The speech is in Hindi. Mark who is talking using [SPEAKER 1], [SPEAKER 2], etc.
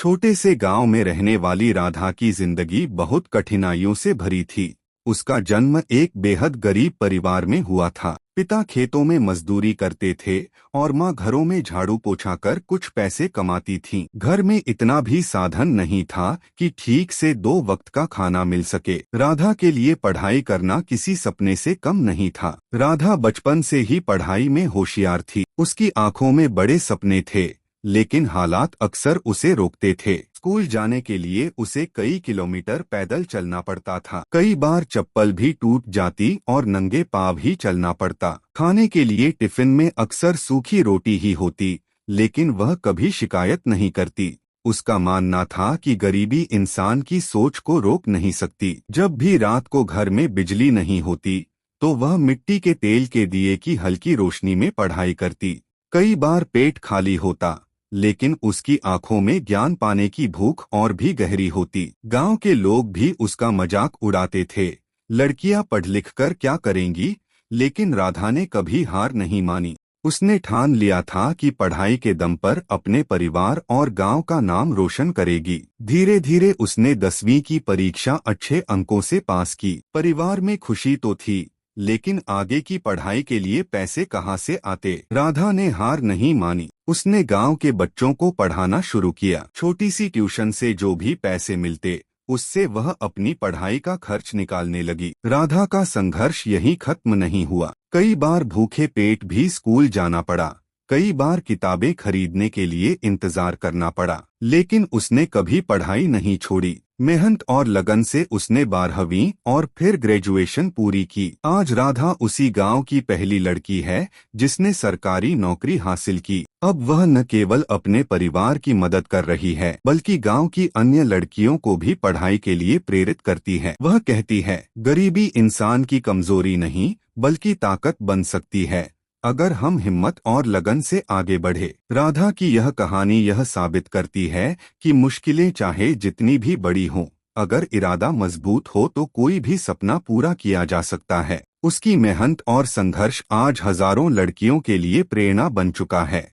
[SPEAKER 1] छोटे से गांव में रहने वाली राधा की जिंदगी बहुत कठिनाइयों से भरी थी। उसका जन्म एक बेहद गरीब परिवार में हुआ था। पिता खेतों में मजदूरी करते थे और माँ घरों में झाड़ू पोछा कर कुछ पैसे कमाती थीं। घर में इतना भी साधन नहीं था कि ठीक से 2 वक्त का खाना मिल सके। राधा के लिए पढ़ाई करना किसी सपने से कम नहीं था। राधा बचपन से ही पढ़ाई में होशियार थी। उसकी आंखों में बड़े सपने थे, लेकिन हालात अक्सर उसे रोकते थे। स्कूल जाने के लिए उसे कई किलोमीटर पैदल चलना पड़ता था। कई बार चप्पल भी टूट जाती और नंगे पाँव ही चलना पड़ता। खाने के लिए टिफिन में अक्सर सूखी रोटी ही होती, लेकिन वह कभी शिकायत नहीं करती। उसका मानना था कि गरीबी इंसान की सोच को रोक नहीं सकती। जब भी रात को घर में बिजली नहीं होती, तो वह मिट्टी के तेल के दिए की हल्की रोशनी में पढ़ाई करती। कई बार पेट खाली होता, लेकिन उसकी आंखों में ज्ञान पाने की भूख और भी गहरी होती। गांव के लोग भी उसका मजाक उड़ाते थे, लड़कियां पढ़ लिख कर क्या करेंगी, लेकिन राधा ने कभी हार नहीं मानी। उसने ठान लिया था कि पढ़ाई के दम पर अपने परिवार और गांव का नाम रोशन करेगी। धीरे धीरे उसने 10वीं की परीक्षा अच्छे अंकों से पास की। परिवार में खुशी तो थी, लेकिन आगे की पढ़ाई के लिए पैसे कहाँ से आते। राधा ने हार नहीं मानी। उसने गांव के बच्चों को पढ़ाना शुरू किया। छोटी सी ट्यूशन से जो भी पैसे मिलते, उससे वह अपनी पढ़ाई का खर्च निकालने लगी। राधा का संघर्ष यहीं खत्म नहीं हुआ। कई बार भूखे पेट भी स्कूल जाना पड़ा। कई बार किताबें खरीदने के लिए इंतजार करना पड़ा, लेकिन उसने कभी पढ़ाई नहीं छोड़ी। मेहनत और लगन से उसने 12वीं और फिर ग्रेजुएशन पूरी की। आज राधा उसी गांव की पहली लड़की है जिसने सरकारी नौकरी हासिल की। अब वह न केवल अपने परिवार की मदद कर रही है, बल्कि गांव की अन्य लड़कियों को भी पढ़ाई के लिए प्रेरित करती है। वह कहती है, गरीबी इंसान की कमजोरी नहीं, बल्कि ताकत बन सकती है, अगर हम हिम्मत और लगन से आगे बढ़े। राधा की यह कहानी यह साबित करती है कि मुश्किलें चाहे जितनी भी बड़ी हों, अगर इरादा मजबूत हो तो कोई भी सपना पूरा किया जा सकता है। उसकी मेहनत और संघर्ष आज हजारों लड़कियों के लिए प्रेरणा बन चुका है।